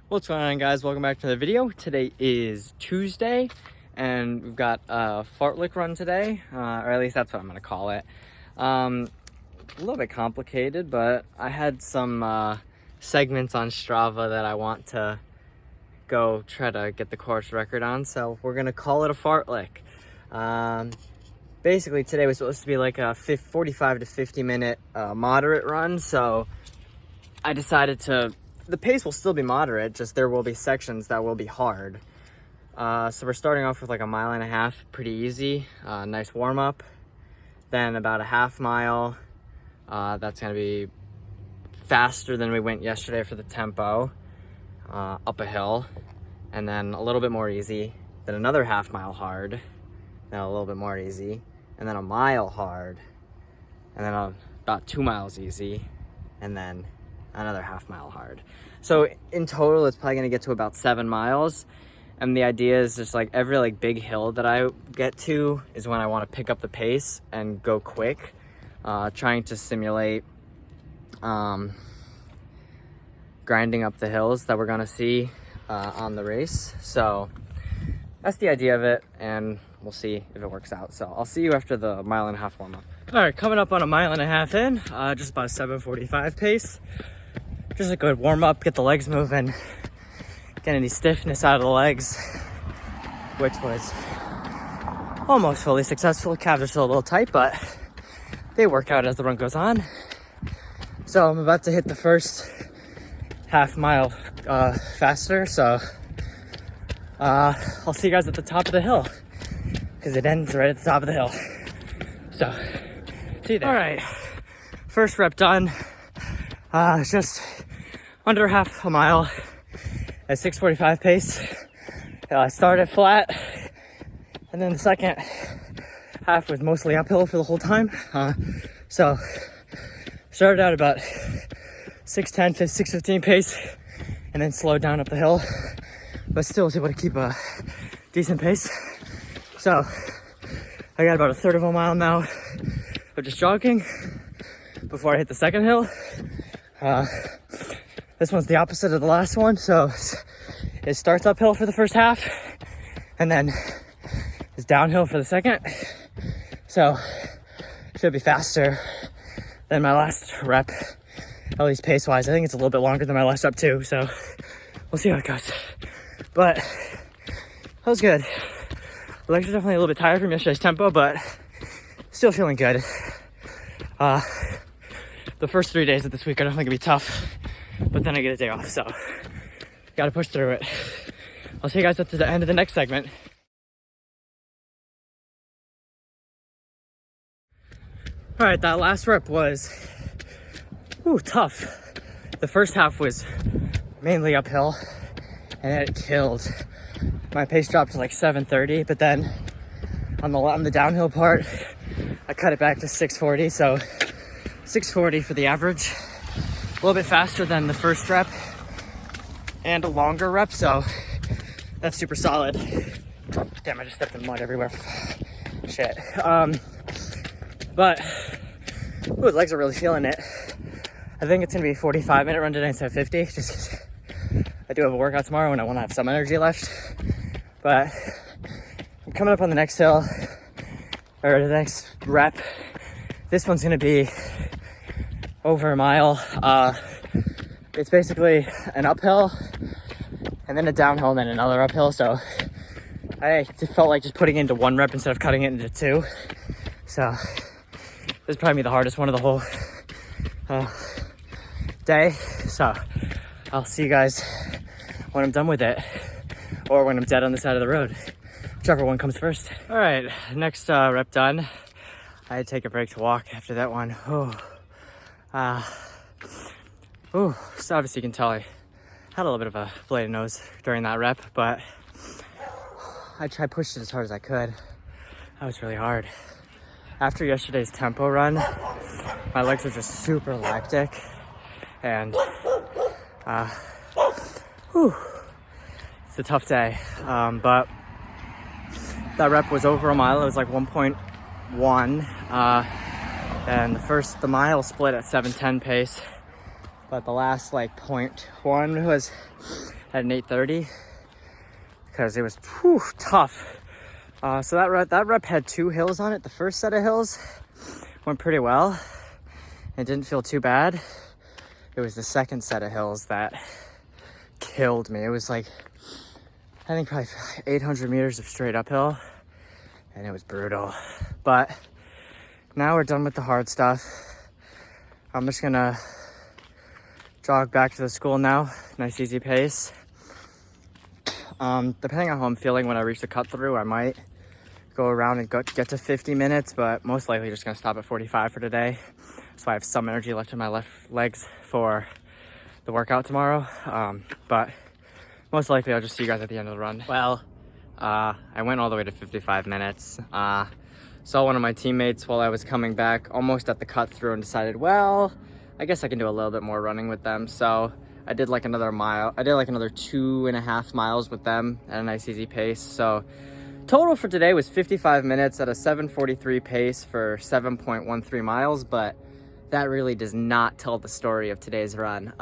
What's going on, guys? Welcome back to the video. Today is Tuesday and we've got a fartlek run today, or at least that's what I'm gonna call it. A little bit complicated, but I had some segments on Strava that I want to go try to get the course record on, so we're gonna call it a fartlek. Basically today was supposed to be like a 45 to 50 minute moderate run, so I decided the pace will still be moderate, just there will be sections that will be hard. So we're starting off with like a 1.5 miles, pretty easy, nice warm up. Then about a half mile, that's gonna be faster than we went yesterday for the tempo, up a hill. And then a little bit more easy, then another half mile hard, then a little bit more easy, and then a mile hard, and then about 2 miles easy, and then another half mile hard. So in total, it's probably gonna get to about 7 miles. And the idea is just like every like big hill that I get to is when I want to pick up the pace and go quick, trying to simulate grinding up the hills that we're gonna see on the race. So that's the idea of it, and we'll see if it works out. So I'll see you after the 1.5 mile warm up. All right, coming up on a 1.5 mile in, just about a 7:45 pace. Just a good warm up, get the legs moving, get any stiffness out of the legs, which was almost fully successful. Calves are still a little tight, but they work out as the run goes on. So I'm about to hit the first half mile faster, so I'll see you guys at the top of the hill, because it ends right at the top of the hill. So see you there. All right, first rep done. Just under half a mile at 6:45 pace. I started flat, and then the second half was mostly uphill for the whole time. So started out about 6:10, 6:15 pace, and then slowed down up the hill, but still was able to keep a decent pace. So I got about a third of a mile now of just jogging before I hit the second hill. This one's the opposite of the last one, so it starts uphill for the first half and then it's downhill for the second. So it should be faster than my last rep, at least pace wise. I think it's a little bit longer than my last rep too, so we'll see how it goes. But that was good. The legs are definitely a little bit tired from yesterday's tempo, but still feeling good. The first 3 days of this week are definitely gonna be tough, but then I get a day off, so gotta push through it. I'll see you guys at the end of the next segment. All right, that last rep was tough. The first half was mainly uphill, and it killed. My pace dropped to like 7:30, but then on the downhill part, I cut it back to 6:40, so 6:40 for the average. A little bit faster than the first rep and a longer rep, so that's super solid. Damn, I just stepped in mud everywhere. Shit. But the legs are really feeling it. I think it's gonna be a 45-minute run today instead of 50, just 'cause I do have a workout tomorrow and I wanna have some energy left. But I'm coming up on the next hill, or the next rep. This one's gonna be over a mile. It's basically an uphill and then a downhill and then another uphill, so I just felt like just putting it into one rep instead of cutting it into two. So this is probably the hardest one of the whole day. So I'll see you guys when I'm done with it, or when I'm dead on the side of the road, whichever one comes first. All right, next rep done. I had to take a break to walk after that one. So obviously you can tell I had a little bit of a bladed nose during that rep, but I pushed it as hard as I could. That was really hard. After yesterday's tempo run, my legs are just super lactic, and it's a tough day. But that rep was over a mile. It was like 1.1. And the mile split at 7:10 pace, but the last like 0.1 was at an 8:30 because it was tough. So that rep had 2 hills on it. The first set of hills went pretty well. It didn't feel too bad. It was the second set of hills that killed me. It was like, I think probably 800 meters of straight uphill, and it was brutal. But now we're done with the hard stuff. I'm just gonna jog back to the school now. Nice easy pace. Depending on how I'm feeling when I reach the cut through, I might go around and get to 50 minutes, but most likely just gonna stop at 45 for today. So I have some energy left in my left legs for the workout tomorrow. But most likely I'll just see you guys at the end of the run. Well, I went all the way to 55 minutes. Saw one of my teammates while I was coming back almost at the cut through and decided, well, I guess I can do a little bit more running with them. So I did like another mile. I did like another 2.5 miles with them at a nice easy pace. So total for today was 55 minutes at a 7:43 pace for 7.13 miles, but that really does not tell the story of today's run.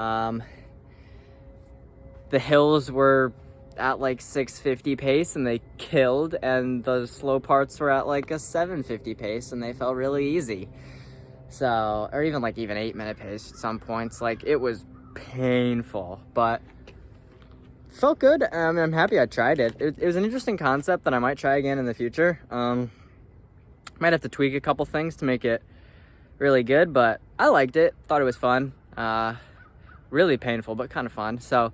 The hills were at like 6:50 pace and they killed, and the slow parts were at like a 7:50 pace and they felt really easy. So, or even 8-minute pace at some points. Like, it was painful, but felt good. I'm happy I tried it. It was an interesting concept that I might try again in the future. Might have to tweak a couple things to make it really good, but I liked it. Thought it was fun. Really painful, but kind of fun. So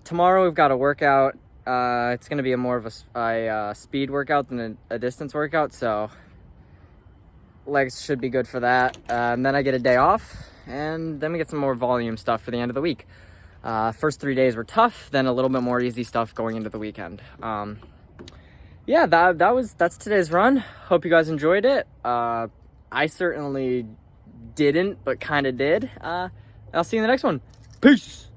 tomorrow we've got a workout. It's going to be more of a speed workout than a distance workout, so legs should be good for that. And then I get a day off, and then we get some more volume stuff for the end of the week. First 3 days were tough, then a little bit more easy stuff going into the weekend. Yeah, that's today's run. Hope you guys enjoyed it. I certainly didn't, but kind of did. I'll see you in the next one. Peace.